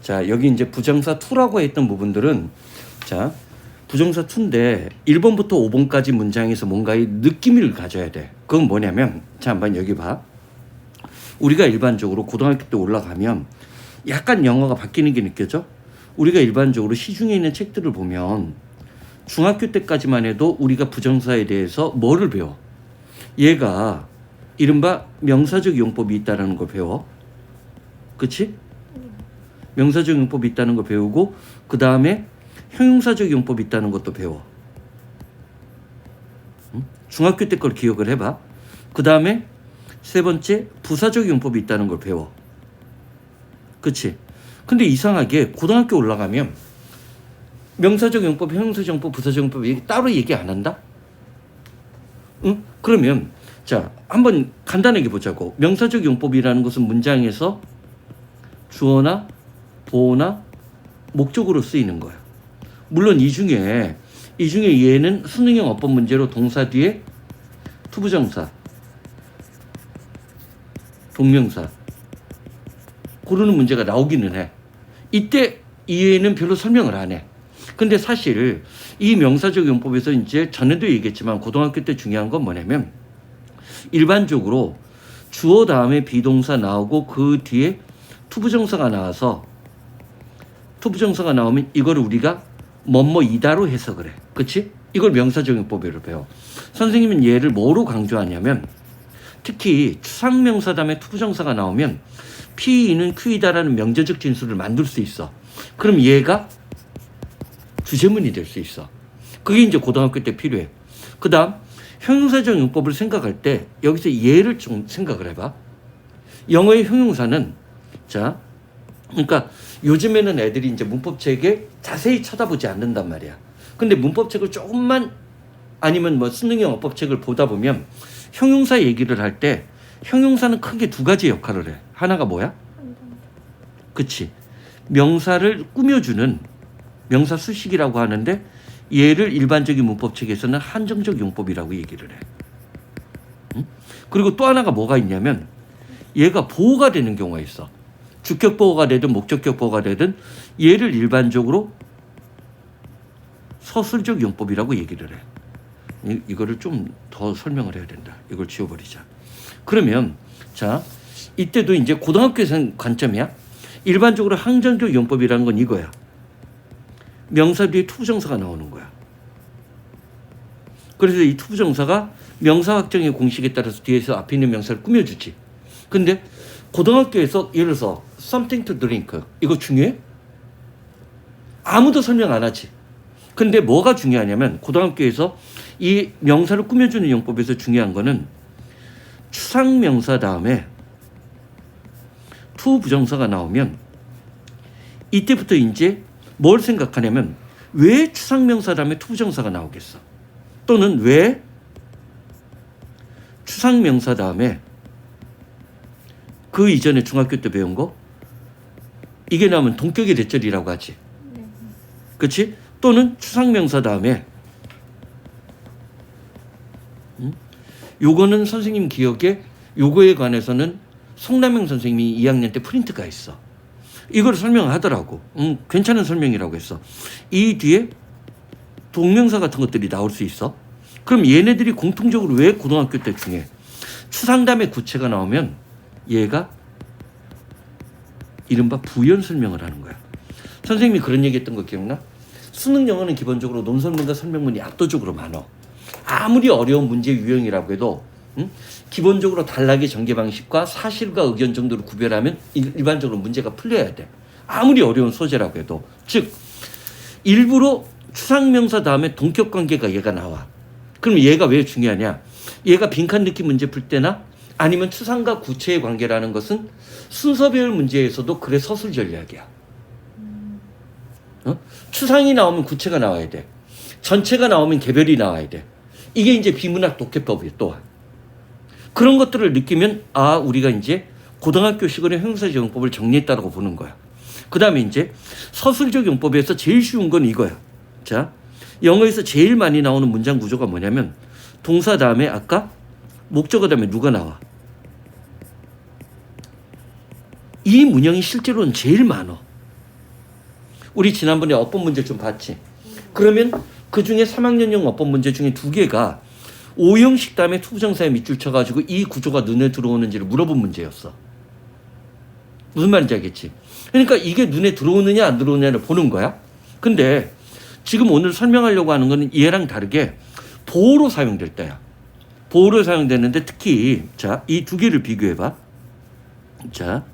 자, 여기 이제 부정사 to라고 했던 부분들은 자, 부정사 to인데 1번부터 5번까지 문장에서 뭔가의 느낌을 가져야 돼. 그건 뭐냐면 자, 한번 여기 봐. 우리가 일반적으로 고등학교 때 올라가면 약간 영어가 바뀌는 게 느껴져? 우리가 일반적으로 시중에 있는 책들을 보면 중학교 때까지만 해도 우리가 부정사에 대해서 뭐를 배워? 얘가 이른바 명사적 용법이 있다는 걸 배워. 그치? 명사적 용법이 있다는 걸 배우고 그 다음에 형용사적 용법이 있다는 것도 배워. 응? 중학교 때 걸 기억을 해봐. 그 다음에 세 번째 부사적 용법이 있다는 걸 배워. 그치? 근데 이상하게 고등학교 올라가면 명사적 용법, 형용사적 용법, 부사적 용법 따로 얘기 안 한다? 응? 그러면 자, 한번 간단하게 보자고. 명사적 용법이라는 것은 문장에서 주어나 보어나 목적으로 쓰이는 거야. 물론 이 중에 얘는 수능형 어법 문제로 동사 뒤에 투부정사, 동명사 고르는 문제가 나오기는 해. 이때 이해는 별로 설명을 안 해. 근데 사실 이 명사적 용법에서 이제 전에도 얘기했지만 고등학교 때 중요한 건 뭐냐면 일반적으로 주어 다음에 비동사 나오고 그 뒤에 투부정사가 나오면 이걸 우리가 뭐뭐이다로 해석을 해. 그치? 이걸 명사적 용법으로 배워. 선생님은 얘를 뭐로 강조하냐면 특히 추상명사 다음에 투부정사가 나오면 P는 Q이다라는 명제적 진술을 만들 수 있어. 그럼 얘가 주제문이 될 수 있어. 그게 이제 고등학교 때 필요해. 그 다음 형용사적 용법을 생각할 때 여기서 얘를 좀 생각을 해봐. 영어의 형용사는 자, 그러니까 요즘에는 애들이 이제 문법책에 자세히 쳐다보지 않는단 말이야. 근데 문법책을 조금만 아니면 뭐 수능형 어법책을 보다 보면 형용사 얘기를 할 때 형용사는 크게 두 가지 역할을 해. 하나가 뭐야? 그치. 명사를 꾸며주는 명사 수식이라고 하는데 얘를 일반적인 문법책에서는 한정적 용법이라고 얘기를 해. 응? 그리고 또 하나가 뭐가 있냐면 얘가 보호가 되는 경우가 있어. 주격 보호가 되든 목적격 보호가 되든 얘를 일반적으로 서술적 용법이라고 얘기를 해. 이거를 좀 더 설명을 해야 된다. 이걸 지워버리자. 그러면 자, 이때도 이제 고등학교에서는 관점이야. 일반적으로 한정적 용법이라는 건 이거야. 명사 뒤에 투부정사가 나오는 거야. 그래서 이 투부정사가 명사 확정의 공식에 따라서 뒤에서 앞에 있는 명사를 꾸며주지. 근데 고등학교에서 예를 들어서 something to drink 이거 중요해? 아무도 설명 안 하지. 근데 뭐가 중요하냐면 고등학교에서 이 명사를 꾸며주는 용법에서 중요한 거는 추상명사 다음에 투부정사가 나오면 이때부터 이제 뭘 생각하냐면 왜 추상명사 다음에 투부정사가 나오겠어? 또는 왜 추상명사 다음에 그 이전에 중학교 때 배운 거 이게 나오면 동격의 대절이라고 하지. 그렇지? 또는 추상명사 다음에 요거는 선생님 기억에 요거에 관해서는 송남영 선생님이 2학년 때 프린트가 있어. 이걸 설명하더라고. 괜찮은 설명이라고 했어. 이 뒤에 동명사 같은 것들이 나올 수 있어. 그럼 얘네들이 공통적으로 왜 고등학교 때 중요해? 추상 다음에 구체가 나오면 얘가 이른바 부연 설명을 하는 거야. 선생님이 그런 얘기 했던 거 기억나? 수능 영어는 기본적으로 논설문과 설명문이 압도적으로 많아. 아무리 어려운 문제 유형이라고 해도 기본적으로 단락의 전개 방식과 사실과 의견 정도를 구별하면 일반적으로 문제가 풀려야 돼. 아무리 어려운 소재라고 해도. 즉 일부러 추상명사 다음에 동격관계가 얘가 나와. 그럼 얘가 왜 중요하냐? 얘가 빈칸 느낌 문제 풀 때나 아니면 추상과 구체의 관계라는 것은 순서별 문제에서도 그래 서술 전략이야. 추상이 나오면 구체가 나와야 돼. 전체가 나오면 개별이 나와야 돼. 이게 이제 비문학 독해법이에요. 또한 그런 것들을 느끼면 아 우리가 이제 고등학교 시간에 형용사적 용법을 정리했다라고 보는 거야. 그 다음에 이제 서술적 용법에서 제일 쉬운 건 이거야. 자, 영어에서 제일 많이 나오는 문장 구조가 뭐냐면 동사 다음에 아까 목적어 다음에 누가 나와. 이 문형이 실제로는 제일 많아. 우리 지난번에 어법 문제 좀 봤지. 그러면 그 중에 3학년용 어법 문제 중에 2개가 오형식 다음에 투부정사에 밑줄 쳐가지고 이 구조가 눈에 들어오는지를 물어본 문제였어. 무슨 말인지 알겠지? 그러니까 이게 눈에 들어오느냐 안 들어오느냐를 보는 거야. 근데 지금 오늘 설명하려고 하는 거는 얘랑 다르게 보호로 사용될 때야. 보호로 사용되는데 특히 자, 이 2개를 비교해봐. 자,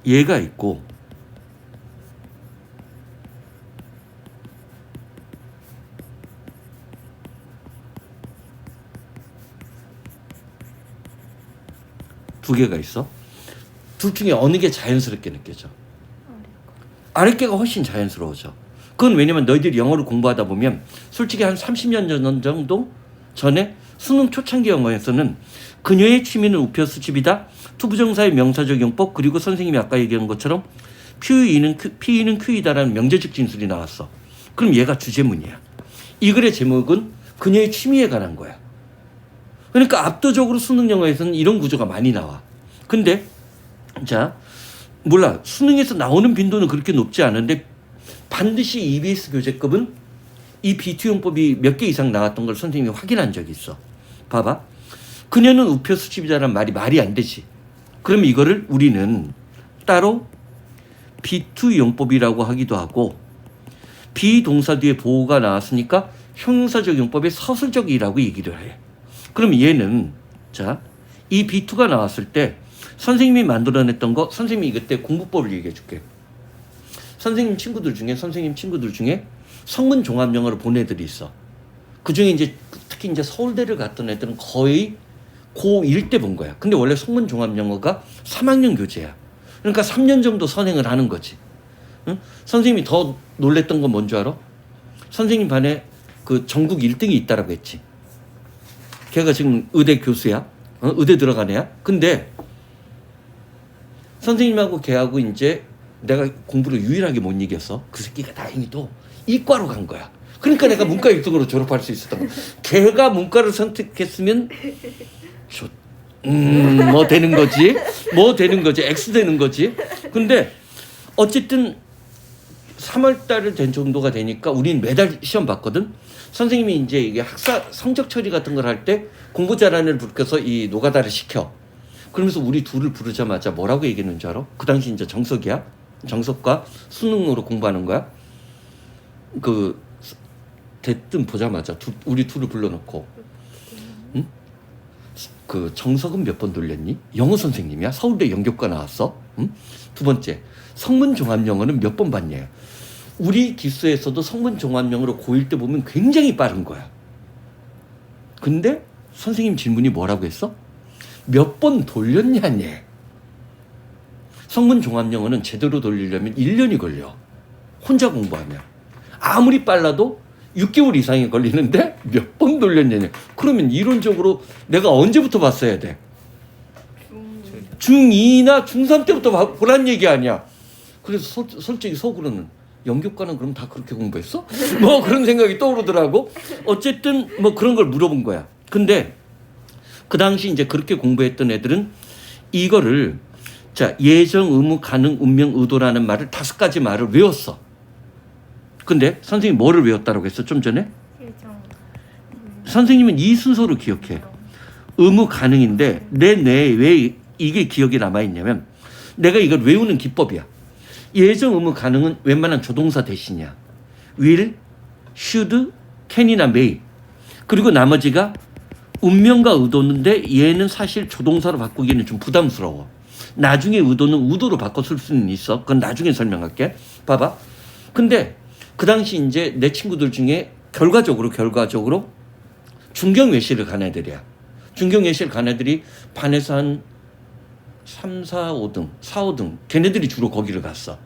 얘가 있고 두 개가 있어. 둘 중에 어느 게 자연스럽게 느껴져? 아랫개가 훨씬 자연스러워져. 그건 왜냐면 너희들이 영어를 공부하다 보면 솔직히 한 30년 전 정도 전에 수능 초창기 영어에서는 그녀의 취미는 우표 수집이다. 투부정사의 명사적 용법 그리고 선생님이 아까 얘기한 것처럼 Q는 Q이다라는 명제적 진술이 나왔어. 그럼 얘가 주제문이야. 이 글의 제목은 그녀의 취미에 관한 거야. 그러니까 압도적으로 수능 영어에서는 이런 구조가 많이 나와. 근데 자, 몰라. 수능에서 나오는 빈도는 그렇게 높지 않은데 반드시 EBS 교재급은 이 B2용법이 몇 개 이상 나왔던 걸 선생님이 확인한 적이 있어. 봐봐. 그녀는 우표 수집이다라는 말이 안 되지. 그럼 이거를 우리는 따로 B2용법이라고 하기도 하고 비동사 뒤에 보호가 나왔으니까 형용사적 용법의 서술적이라고 얘기를 해. 그럼 얘는 자, 이 B2가 나왔을 때 선생님이 만들어냈던 거 선생님이 그때 공부법을 얘기해 줄게. 선생님 친구들 중에 성문 종합 영어를 본 애들이 있어. 그 중에 이제 특히 이제 서울대를 갔던 애들은 거의 고1 때 본 거야. 근데 원래 성문 종합 영어가 3학년 교재야. 그러니까 3년 정도 선행을 하는 거지. 응? 선생님이 더 놀랬던 건 뭔 줄 알아? 선생님 반에 그 전국 1등이 있다라고 했지. 걔가 지금 의대 교수야. 의대 들어간 애야. 근데 선생님하고 걔하고 이제 내가 공부를 유일하게 못 이겼어. 그 새끼가 다행히도 이과로 간 거야. 그러니까 내가 문과 1등으로 졸업할 수 있었던 거야. 걔가 문과를 선택했으면 뭐 되는 거지. X 되는 거지. 근데 어쨌든 3월 달을 된 정도가 되니까 우린 매달 시험 봤거든. 선생님이 이제 이게 학사 성적 처리 같은 걸 할 때 공부 잘하는 애를 불러서 이 노가다를 시켜. 그러면서 우리 둘을 부르자마자 뭐라고 얘기했는 줄 알아? 그 당시 이제 정석이야. 정석과 수능으로 공부하는 거야. 그 대뜸 보자마자 우리 둘을 불러놓고, 응? 그 정석은 몇 번 돌렸니? 영어 선생님이야. 서울대 연격과 나왔어. 응? 두 번째, 성문 종합 영어는 몇 번 봤냐? 우리 기수에서도 성문 종합 영어로 고1 때 보면 굉장히 빠른 거야. 근데 선생님 질문이 뭐라고 했어? 몇 번 돌렸냐니. 성문 종합 영어는 제대로 돌리려면 1년이 걸려. 혼자 공부하면. 아무리 빨라도 6개월 이상이 걸리는데 몇 번 돌렸냐니. 그러면 이론적으로 내가 언제부터 봤어야 돼? 중2나 중3 때부터 보란 얘기 아니야. 그래서 솔직히 속으로는 연격과는 그럼 다 그렇게 공부했어? 뭐 그런 생각이 떠오르더라고. 어쨌든 뭐 그런 걸 물어본 거야. 근데 그 당시 이제 그렇게 공부했던 애들은 이거를 자, 예정, 의무, 가능, 운명, 의도라는 말을 5가지 말을 외웠어. 근데 선생님이 뭐를 외웠다라고 했어? 좀 전에? 선생님은 이 순서를 기억해. 의무, 가능인데 내 뇌에 왜 이게 기억이 남아있냐면 내가 이걸 외우는 기법이야. 예정, 의무, 가능은 웬만한 조동사 대신이야. will, should, can이나 may. 그리고 나머지가 운명과 의도인데 얘는 사실 조동사로 바꾸기에는 좀 부담스러워. 나중에 의도는 의도로 바꿔 쓸 수는 있어. 그건 나중에 설명할게. 봐봐. 근데 그 당시 이제 내 친구들 중에 결과적으로 중경외시를 간 애들이야. 중경외시를 간 애들이 반에서 한 3, 4, 5등, 4, 5등. 걔네들이 주로 거기를 갔어.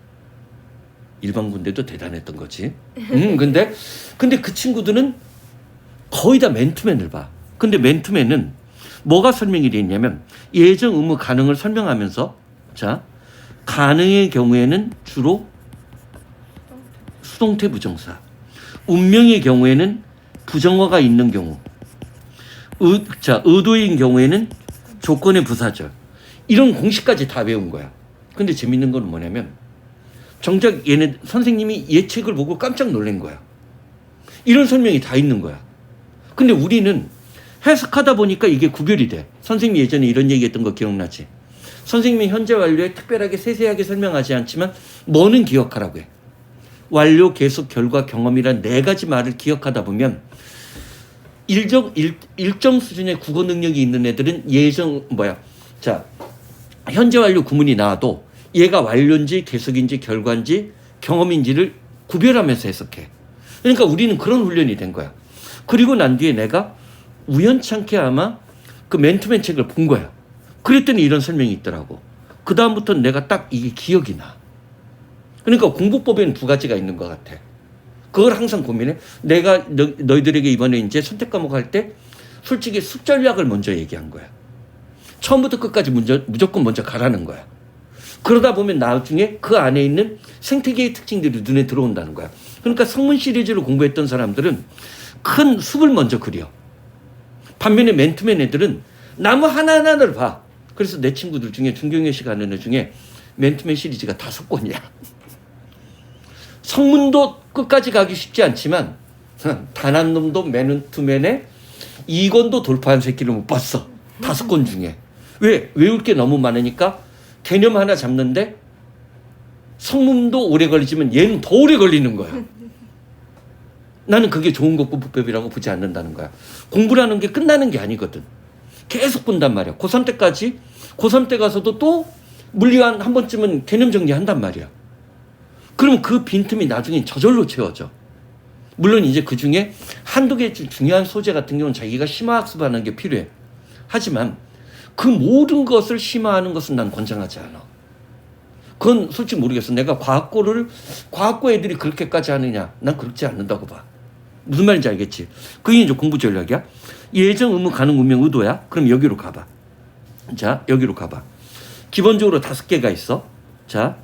일반 군대도 대단했던 거지. 근데 그 친구들은 거의 다 맨투맨을 봐. 근데 맨투맨은 뭐가 설명이 되어 있냐면 예정, 의무, 가능을 설명하면서 자, 가능의 경우에는 주로 수동태 부정사, 운명의 경우에는 부정어가 있는 경우, 의도인 경우에는 조건의 부사절. 이런 공식까지 다 외운 거야. 근데 재밌는 건 뭐냐면 정작 얘네 선생님이 예책을 보고 깜짝 놀란 거야. 이런 설명이 다 있는 거야. 근데 우리는 해석하다 보니까 이게 구별이 돼. 선생님이 예전에 이런 얘기했던 거 기억나지? 선생님이 현재 완료에 특별하게 세세하게 설명하지 않지만 뭐는 기억하라고 해. 완료, 계속, 결과, 경험이란 네 가지 말을 기억하다 보면 일정 수준의 국어 능력이 있는 애들은 현재 완료 구문이 나와도 얘가 완료인지 계속인지 결과인지 경험인지를 구별하면서 해석해. 그러니까 우리는 그런 훈련이 된 거야. 그리고 난 뒤에 내가 우연찮게 아마 그 맨투맨 책을 본 거야. 그랬더니 이런 설명이 있더라고. 그 다음부터는 내가 딱 이게 기억이 나. 그러니까 공부법에는 두 가지가 있는 것 같아. 그걸 항상 고민해. 내가 너희들에게 이번에 이제 선택 과목 할 때 솔직히 숫전략을 먼저 얘기한 거야. 처음부터 끝까지 무조건 먼저 가라는 거야. 그러다 보면 나중에 그 안에 있는 생태계의 특징들이 눈에 들어온다는 거야. 그러니까 성문 시리즈를 공부했던 사람들은 큰 숲을 먼저 그려. 반면에 맨투맨 애들은 나무 하나하나를 봐. 그래서 내 친구들 중에 중경외 씨 가는 애 중에 맨투맨 시리즈가 5권이야. 성문도 끝까지 가기 쉽지 않지만 단 한 놈도 맨투맨에 2권도 돌파한 새끼를 못 봤어. 5권 중에. 왜? 외울 게 너무 많으니까 개념 하나 잡는데 성문도 오래 걸리지만 얘는 더 오래 걸리는 거야. 나는 그게 좋은 공부법이라고 보지 않는다는 거야. 공부라는 게 끝나는 게 아니거든. 계속 본단 말이야. 고3 때까지. 고3 때 가서도 또 물리한 한 번쯤은 개념 정리한단 말이야. 그러면 그 빈틈이 나중에 저절로 채워져. 물론 이제 그 중에 한두 개 중요한 소재 같은 경우는 자기가 심화학습하는 게 필요해. 하지만 그 모든 것을 심화하는 것은 난 권장하지 않아. 그건 솔직히 모르겠어. 내가 과학고 애들이 그렇게까지 하느냐? 난 그렇지 않는다고 봐. 무슨 말인지 알겠지? 그게 이제 공부 전략이야. 예정, 의무, 가능, 운명, 의도야. 그럼 여기로 가봐. 자, 여기로 가봐. 기본적으로 5개가 있어. 자,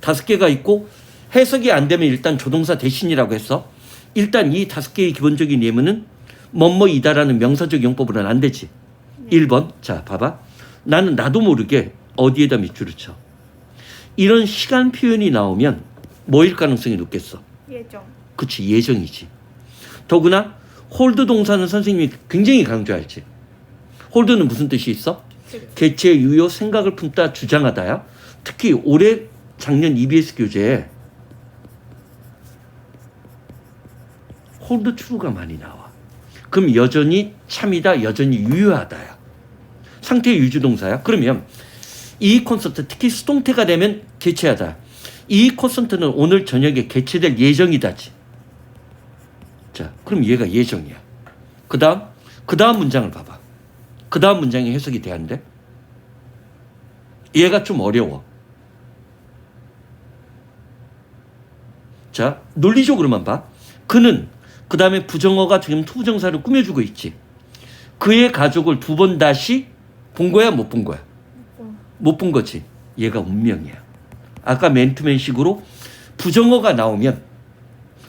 5개가 있고 해석이 안 되면 일단 조동사 대신이라고 했어. 일단 이 5개의 기본적인 예문은 뭐뭐이다라는 명사적 용법으로는 안 되지. 1번. 자, 봐봐. 나는 나도 모르게 어디에다 밑줄을 쳐. 이런 시간 표현이 나오면 뭐일 가능성이 높겠어? 예정. 그치, 예정이지. 더구나 홀드 동사는 선생님이 굉장히 강조할지. 홀드는 무슨 뜻이 있어? 개체, 유효, 생각을 품다, 주장하다야. 특히 올해 작년 EBS 교재에 홀드 true가 많이 나와. 그럼 여전히 참이다, 여전히 유효하다야. 상태 유주동사야. 그러면 이 콘서트, 특히 수동태가 되면 개최하다. 이 콘서트는 오늘 저녁에 개최될 예정이다지. 자, 그럼 얘가 예정이야. 그 다음 문장을 봐봐. 그 다음 문장이 해석이 돼야하는데 얘가 좀 어려워. 자, 논리적으로만 봐. 그는 그 다음에 부정어가 지금 투부정사를 꾸며주고 있지. 그의 가족을 2번 다시 본 거야, 못 본 거야? 못 본 거지. 얘가 운명이야. 아까 맨투맨식으로 부정어가 나오면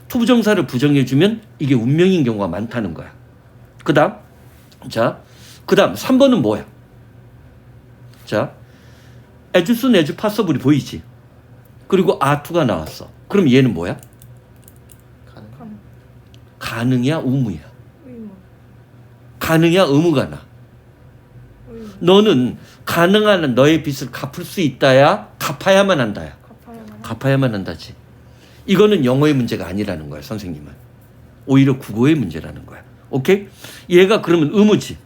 투부정사를 부정해주면 이게 운명인 경우가 많다는 거야. 그 다음 3번은 뭐야? 자, as soon as possible이 보이지? 그리고 are2가 나왔어. 그럼 얘는 뭐야? 가능이야, 의무야? 의무. 가능이야, 의무가 나? 의무. 너는 가능한 너의 빚을 갚을 수 있다야, 갚아야만 한다야. 갚아야만 한다지. 이거는 영어의 문제가 아니라는 거야, 선생님은. 오히려 국어의 문제라는 거야. 오케이? 얘가 그러면 의무지.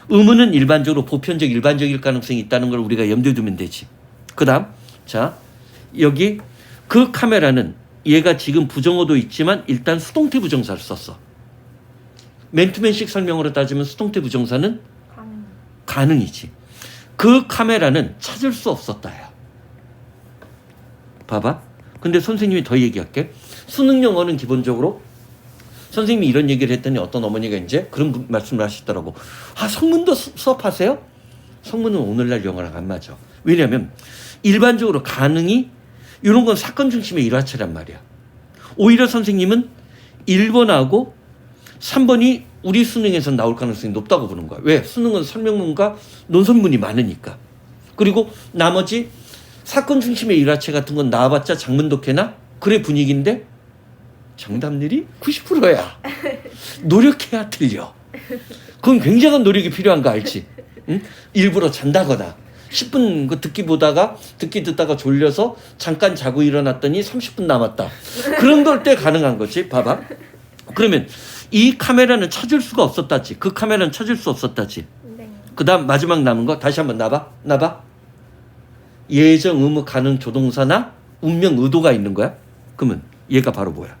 의무는 일반적으로 보편적, 일반적일 가능성이 있다는 걸 우리가 염두에 두면 되지. 그 다음, 자, 여기 그 카메라는 얘가 지금 부정어도 있지만 일단 수동태 부정사를 썼어. 맨투맨식 설명으로 따지면 수동태 부정사는 가능이지. 그 카메라는 찾을 수 없었다야. 봐봐. 근데 선생님이 더 얘기할게. 수능 영어는 기본적으로 선생님이 이런 얘기를 했더니 어떤 어머니가 이제 그런 말씀을 하시더라고. 아, 성문도 수업하세요? 성문은 오늘날 영어랑 안 맞아. 왜냐하면 일반적으로 가능이 이런 건 사건 중심의 일화체란 말이야. 오히려 선생님은 1번하고 3번이 우리 수능에서 나올 가능성이 높다고 보는 거야. 왜? 수능은 설명문과 논설문이 많으니까. 그리고 나머지 사건 중심의 일화체 같은 건 나와봤자 장문독해나 그래 분위기인데 정답률이 90%야. 노력해야 틀려. 그건 굉장한 노력이 필요한 거 알지? 응? 일부러 잔다거나 10분 그 듣기 듣다가 졸려서 잠깐 자고 일어났더니 30분 남았다. 그런 걸 때 가능한 거지. 봐봐. 그러면 이 카메라는 찾을 수가 없었다지. 그 카메라는 찾을 수 없었다지. 네. 그 다음 마지막 남은 거 다시 한번 나봐. 예정, 의무, 가능, 조동사나 운명, 의도가 있는 거야. 그러면 얘가 바로 뭐야?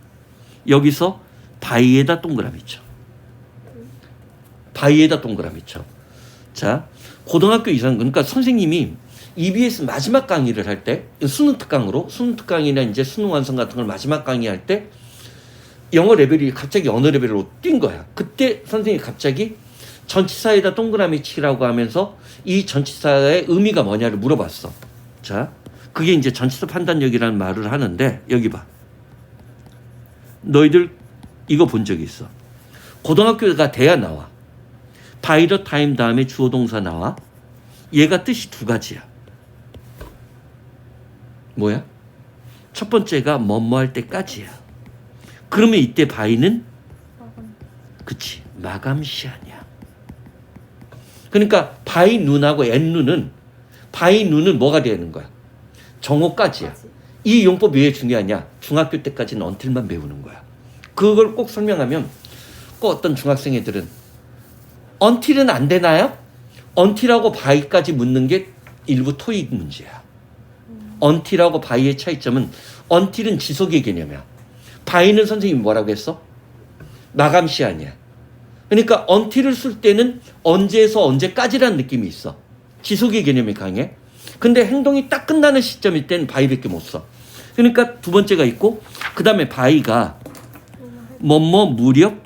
여기서 바위에다 동그라미 쳐. 바위에다 동그라미 쳐. 자, 고등학교 이상 그러니까 선생님이 EBS 마지막 강의를 할 때 수능 특강이나 이제 수능 완성 같은 걸 마지막 강의할 때 영어 레벨이 갑자기 어느 레벨로 뛴 거야. 그때 선생님이 갑자기 전치사에다 동그라미 치라고 하면서 이 전치사의 의미가 뭐냐를 물어봤어. 자, 그게 이제 전치사 판단력이라는 말을 하는데 여기 봐. 너희들 이거 본 적이 있어. 고등학교가 돼야 나와. by the time 다음에 주어 동사 나와. 얘가 뜻이 두 가지야. 뭐야? 첫 번째가 뭐뭐 할 때까지야. 그러면 이때 by는 그치 마감 시한이야. 그러니까 by 눈하고 end 눈은 뭐가 되는 거야? 정오까지야. 이 용법이 왜 중요하냐? 중학교 때까지는 until만 배우는 거야. 그걸 꼭 설명하면 꼭 어떤 중학생 애들은 until은 안 되나요? until하고 by까지 묻는 게 일부 토익 문제야. until하고 by의 차이점은 until은 지속의 개념이야. by는 선생님이 뭐라고 했어? 마감 시한이야. 그러니까 until을 쓸 때는 언제에서 언제까지라는 느낌이 있어. 지속의 개념이 강해. 근데 행동이 딱 끝나는 시점일 때는 by밖에 못 써. 그러니까 두 번째가 있고 그 다음에 by가 뭐뭐 무력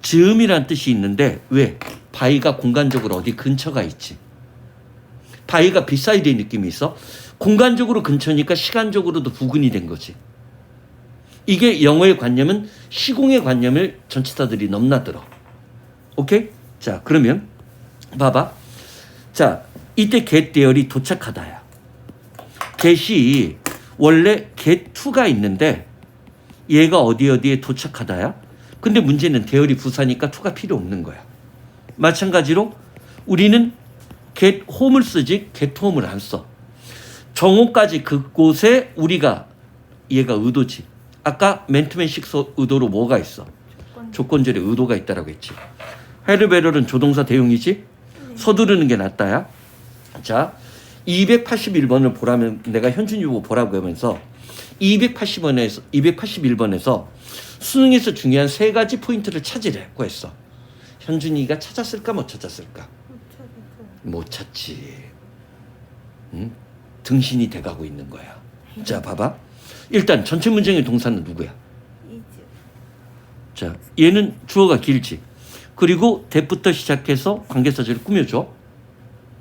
즈음이란 뜻이 있는데 왜? by가 공간적으로 어디 근처가 있지. by가 비사이드의 느낌이 있어. 공간적으로 근처니까 시간적으로도 부근이 된 거지. 이게 영어의 관념은 시공의 관념을 전치사들이 넘나들어. 오케이? 자, 그러면 봐봐. 자, 이때 get there이 도착하다야. get이 원래 get to가 있는데 얘가 어디에 도착하다야. 근데 문제는 there이 부사니까 to가 필요 없는 거야. 마찬가지로 우리는 get home을 쓰지 get home을 안 써. 정오까지 그곳에 우리가 얘가 의도지. 아까 맨투맨식 의도로 뭐가 있어? 조건절에 의도가 있다라고 했지. 헤르베럴은 조동사 대용이지? 서두르는 게 낫다야. 자, 281번을 보라면 내가 현준유보 보라고 하면서 281번에서 수능에서 중요한 세 가지 포인트를 찾으라고 했어. 현준이가 찾았을까 못 찾았을까? 못 찾지. 응? 등신이 돼가고 있는 거야. 자, 봐봐. 일단 전체 문장의 동사는 누구야? 자, 얘는 주어가 길지. 그리고 that부터 시작해서 관계사절을 꾸며줘.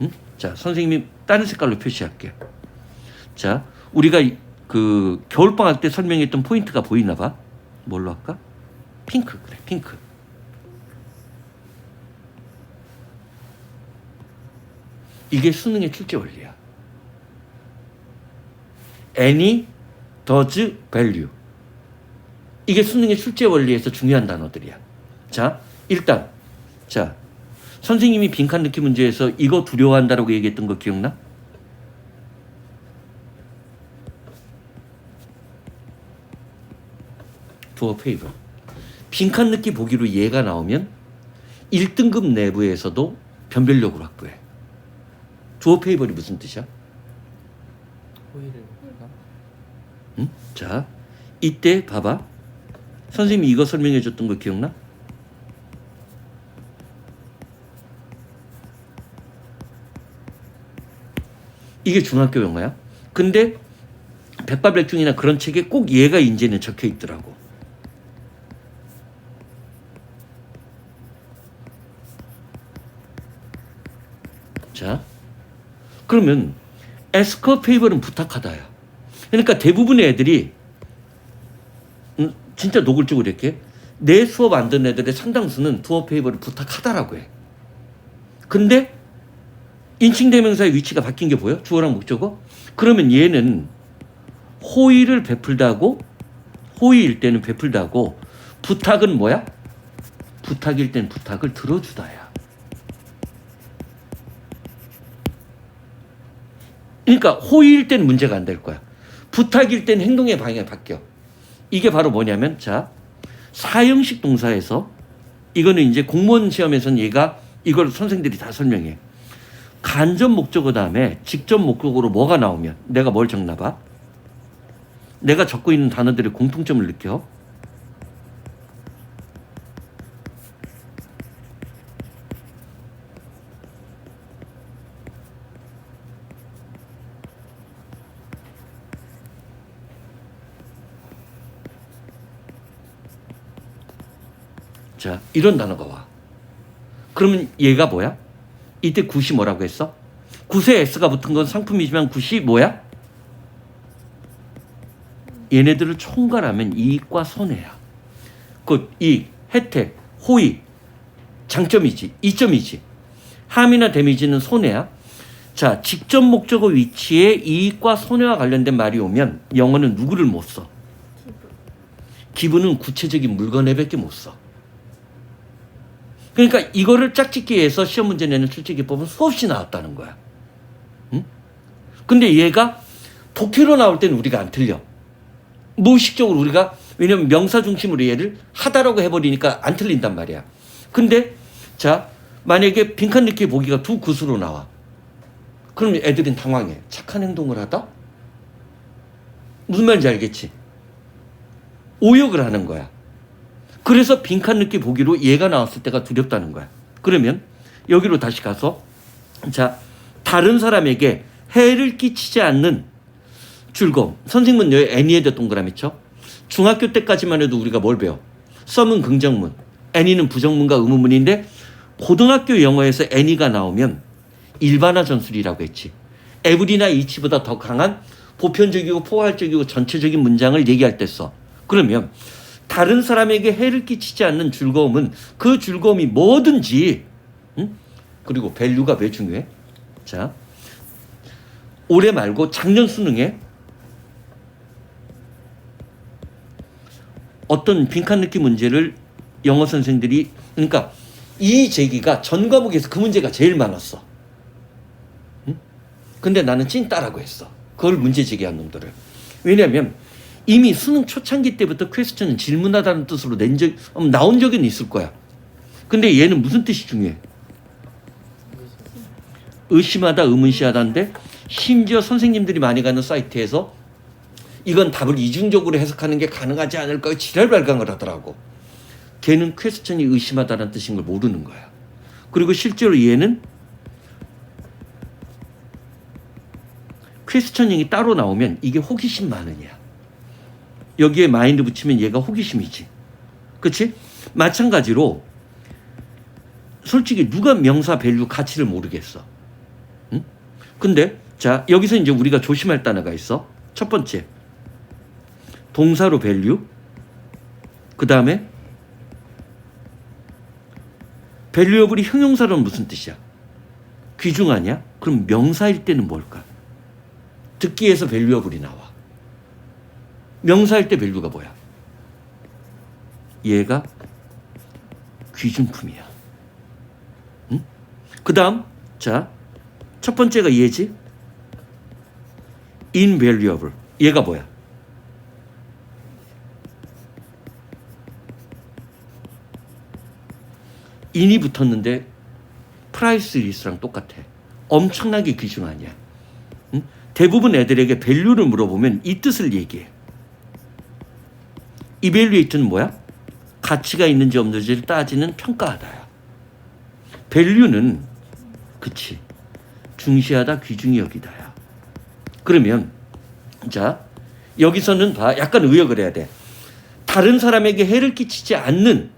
응? 자, 선생님이 다른 색깔로 표시할게. 자, 우리가 그 겨울방학 때 설명했던 포인트가 보이나 봐. 뭘로 할까? 핑크. 그래, 핑크. 이게 수능의 출제 원리야. any, does, value. 이게 수능의 출제 원리에서 중요한 단어들이야. 자, 일단 자, 선생님이 빈칸 넣기 문제에서 이거 두려워한다라고 얘기했던 거 기억나? 두어 페이버. 빈칸 넣기 보기로 얘가 나오면 1등급 내부에서도 변별력으로 확보해. 두어 페이버이 무슨 뜻이야? 응? 자, 이때 봐봐. 선생님이 이거 설명해 줬던 거 기억나? 이게 중학교 영어야. 근데 백발백중이나 그런 책에 꼭 얘가 이제는 적혀 있더라고. 자, 그러면 에스커 페이버는 부탁하다야. 그러니까 대부분의 애들이 진짜 노골적으로 이렇게 내 수업 안 듣는 애들의 상당수는 두어 페이버를 부탁하다라고 해. 근데 인칭대명사의 위치가 바뀐 게 보여? 주어랑 목적어? 그러면 얘는 호의를 베풀다고, 호의일 때는 베풀다고, 부탁은 뭐야? 부탁일 땐 부탁을 들어주다야. 그러니까 호의일 땐 문제가 안 될 거야. 부탁일 땐 행동의 방향이 바뀌어. 이게 바로 뭐냐면, 자, 사형식 동사에서, 이거는 이제 공무원 시험에서는 얘가 이걸 선생들이 다 설명해. 간접 목적어 다음에 직접 목적어로 뭐가 나오면 내가 뭘 적나 봐. 내가 적고 있는 단어들의 공통점을 느껴. 자, 이런 단어가 와. 그러면 얘가 뭐야? 이때 굿이 뭐라고 했어? 굿에 s가 붙은 건 상품이지만 굿이 뭐야? 얘네들을 총괄하면 이익과 손해야. 그 이익, 혜택, 호의, 장점이지, 이점이지. 함이나 데미지는 손해야. 자, 직접 목적어 위치에 이익과 손해와 관련된 말이 오면 영어는 누구를 못 써? 기부는 구체적인 물건에밖에 못 써. 그러니까 이거를 짝짓기 위해서 시험 문제 내는 출제기법은 수없이 나왔다는 거야. 응? 근데 얘가 독해로 나올 때는 우리가 안 틀려. 무의식적으로 우리가, 왜냐면 명사 중심으로 얘를 하다라고 해버리니까 안 틀린단 말이야. 근데 자, 만약에 빈칸 넣기 보기가 두 굿으로 나와. 그럼 애들은 당황해. 착한 행동을 하다? 무슨 말인지 알겠지? 오역을 하는 거야. 그래서 빈칸 넣기 보기로 얘가 나왔을 때가 두렵다는 거야. 그러면 여기로 다시 가서, 자, 다른 사람에게 해를 끼치지 않는 즐거움. 선생님은 여기 애니에다 동그라미 쳐. 중학교 때까지만 해도 우리가 뭘 배워? 썸은 긍정문, 애니는 부정문과 의문문인데, 고등학교 영어에서 애니가 나오면 일반화 전술이라고 했지. 에브리나 이치보다 더 강한 보편적이고 포괄적이고 전체적인 문장을 얘기할 때 써. 그러면 다른 사람에게 해를 끼치지 않는 즐거움은 그 즐거움이 뭐든지, 응? 그리고 밸류가 왜 중요해? 자, 올해 말고 작년 수능에 어떤 빈칸 넣기 문제를 영어 선생들이, 그러니까 이 제기가 전 과목에서 그 문제가 제일 많았어. 응? 근데 나는 찐따라고 했어. 그걸 문제 제기한 놈들을. 왜냐하면 이미 수능 초창기 때부터 퀘스천은 질문하다는 뜻으로 나온 적은 있을 거야. 근데 얘는 무슨 뜻이 중요해? 의심하다, 의문시하다인데, 심지어 선생님들이 많이 가는 사이트에서 이건 답을 이중적으로 해석하는 게 가능하지 않을까 지랄발광을 하더라고. 걔는 퀘스천이 의심하다는 뜻인 걸 모르는 거야. 그리고 실제로 얘는 퀘스천형이 따로 나오면 이게 호기심 많으냐. 여기에 마인드 붙이면 얘가 호기심이지. 그치? 마찬가지로 솔직히 누가 명사 밸류 가치를 모르겠어. 응? 근데 자, 여기서 이제 우리가 조심할 단어가 있어. 첫 번째, 동사로 밸류. 그 다음에 밸류어블이 형용사로는 무슨 뜻이야? 귀중하냐? 그럼 명사일 때는 뭘까? 듣기에서 밸류어블이 나와. 명사일 때 밸류가 뭐야? 얘가 귀중품이야. 응? 그 다음, 자, 첫 번째가 얘지? invaluable. 얘가 뭐야? in이 붙었는데 프라이스 리스랑 똑같아. 엄청나게 귀중하냐. 응? 대부분 애들에게 밸류를 물어보면 이 뜻을 얘기해. 이밸류에이트는 뭐야? 가치가 있는지 없는지를 따지는 평가하다야. 밸류는 그치, 중시하다, 귀중히 여기다야. 그러면 자, 여기서는 봐, 약간 의역을 해야 돼. 다른 사람에게 해를 끼치지 않는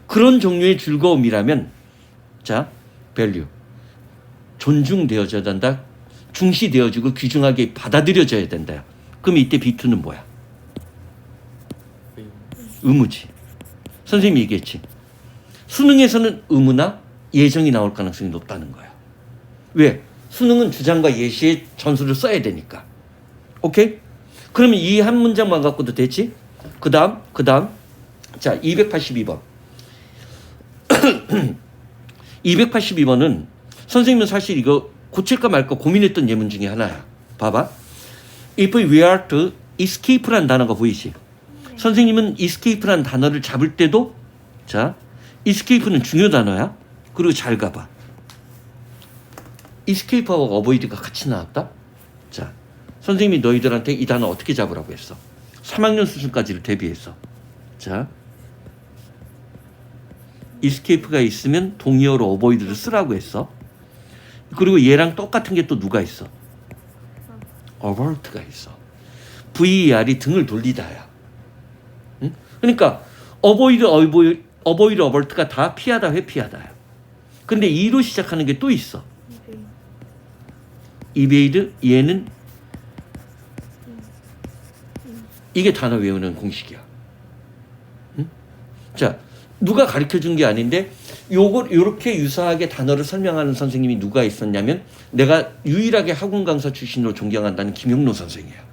그런 종류의 즐거움이라면, 자, 밸류, 존중되어져야 된다, 중시되어지고 귀중하게 받아들여져야 된다. 그럼 이때 B2는 뭐야? 의무지. 선생님이 얘기했지. 수능에서는 의무나 예정이 나올 가능성이 높다는 거야. 왜? 수능은 주장과 예시의 전술을 써야 되니까. 오케이? 그러면 이 한 문장만 갖고도 됐지? 그 다음. 자, 282번. 282번은 선생님은 사실 이거 고칠까 말까 고민했던 예문 중에 하나야. 봐봐. If we are to escape란 단어가 보이지? 선생님은 escape란 단어를 잡을 때도 자, escape는 중요 단어야. 그리고 잘 가봐. escape하고 avoid가 같이 나왔다? 자, 선생님이 너희들한테 이 단어 어떻게 잡으라고 했어? 3학년 수준까지를 대비해서. 자, escape가 있으면 동의어로 avoid를 쓰라고 했어. 그리고 얘랑 똑같은 게 또 누가 있어? avert가 있어. VER이 등을 돌리다야. 응? 그러니까 avoid, avert가 다 피하다, 회피하다야. 근데 E로 시작하는 게 또 있어. evade, 얘는 이게 단어 외우는 공식이야. 응? 자, 누가 가르쳐 준 게 아닌데 요걸 요렇게 유사하게 단어를 설명하는 선생님이 누가 있었냐면 내가 유일하게 학원 강사 출신으로 존경한다는 김용로 선생이야.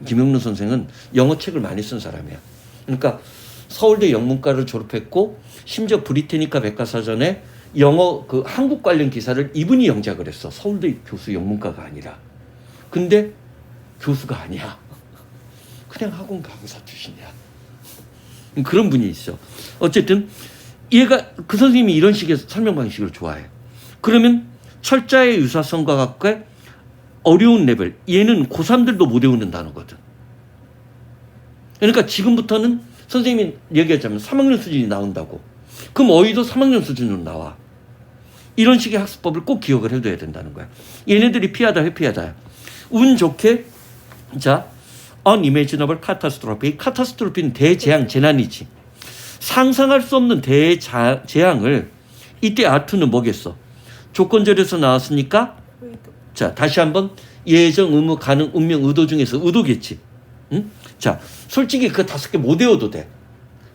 김용로 선생은 영어 책을 많이 쓴 사람이야. 그러니까 서울대 영문과를 졸업했고 심지어 브리테니카 백과사전에 영어 그 한국 관련 기사를 이분이 영작을 했어. 서울대 교수 영문과가 아니라. 근데 교수가 아니야. 그냥 학원 강사 출신이야. 그런 분이 있어. 어쨌든 얘가 그 선생님이 이런 식의 설명 방식을 좋아해. 그러면 철자의 유사성과 같게 어려운 레벨. 얘는 고3들도 못 외우는 단어거든. 그러니까 지금부터는 선생님이 얘기하자면 3학년 수준이 나온다고. 그럼 어휘도 3학년 수준으로 나와. 이런 식의 학습법을 꼭 기억을 해둬야 된다는 거야. 얘네들이 피하다 회피하다. 운 좋게 자 unimaginable catastrophe. 카타스트로피는 대재앙, 재난이지. 상상할 수 없는 대재앙을 이때 아투는 뭐겠어? 조건절에서 나왔으니까 자 다시 한번 예정, 의무, 가능, 운명, 의도 중에서 의도겠지. 응? 자 솔직히 그 5개 못 외워도 돼.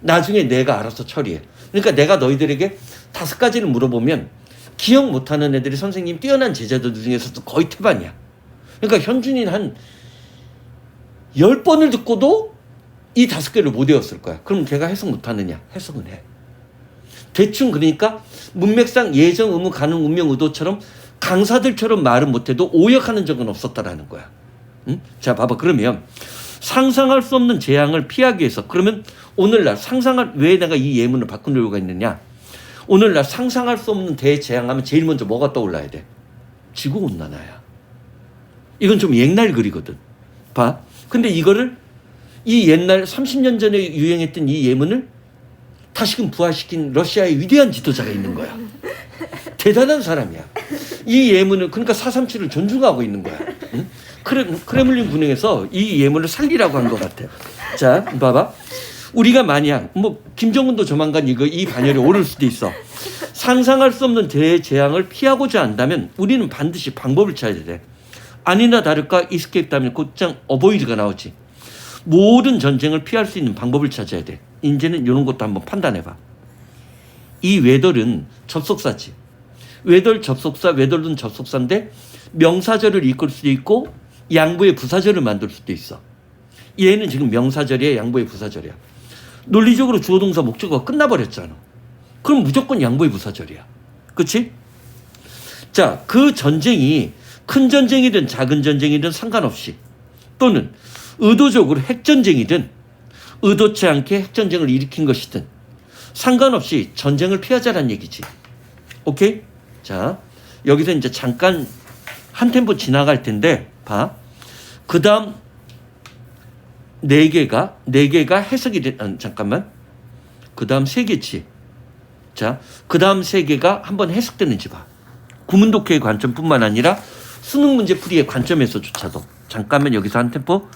나중에 내가 알아서 처리해. 그러니까 내가 너희들에게 5가지를 물어보면 기억 못하는 애들이 선생님 뛰어난 제자들 중에서도 거의 태반이야. 그러니까 현준이는 한 10번을 듣고도 이 5개를 못 외웠을 거야. 그럼 걔가 해석 못하느냐? 해석은 해. 대충 그러니까 문맥상 예정, 의무, 가능, 운명, 의도처럼 강사들처럼 말은 못해도 오역하는 적은 없었다라는 거야. 응? 자 봐봐. 그러면 상상할 수 없는 재앙을 피하기 위해서 그러면 오늘날 왜 내가 이 예문을 바꾼 이유가 있느냐? 오늘날 상상할 수 없는 대재앙하면 제일 먼저 뭐가 떠올라야 돼? 지구온난화야. 이건 좀 옛날 글이거든. 봐. 근데 이거를 이 옛날 30년 전에 유행했던 이 예문을 다시금 부활시킨 러시아의 위대한 지도자가 있는 거야. 대단한 사람이야. 이 예문을 그러니까 437을 존중하고 있는 거야. 응? 크렘린 군행에서 이 예문을 살리라고 한 것 같아. 자, 봐봐. 우리가 만약 김정은도 조만간 이 반열에 오를 수도 있어. 상상할 수 없는 대재앙을 피하고자 한다면 우리는 반드시 방법을 찾아야 돼. 아니나 다를까 이스케이프 다음에 곧장 어보이드가 나오지. 모든 전쟁을 피할 수 있는 방법을 찾아야 돼. 이제는 이런 것도 한번 판단해봐. 이 웨덜은 접속사지. 웨덜은 접속사인데 명사절을 이끌 수도 있고 양보의 부사절을 만들 수도 있어. 얘는 지금 명사절이야, 양보의 부사절이야. 논리적으로 주어 동사 목적어가 끝나버렸잖아. 그럼 무조건 양보의 부사절이야. 그치? 자, 그 전쟁이 큰 전쟁이든 작은 전쟁이든 상관없이 또는 의도적으로 핵전쟁이든 의도치 않게 핵전쟁을 일으킨 것이든 상관없이 전쟁을 피하자란 얘기지. 오케이? 자, 여기서 이제 잠깐 한 템포 지나갈 텐데 봐. 그 다음 4개가 해석이 잠깐만. 그 다음 3개치. 자, 그 다음 3개가 한번 해석되는지 봐. 구문독해의 관점뿐만 아니라 수능 문제 풀이의 관점에서조차도. 잠깐만 여기서 한 템포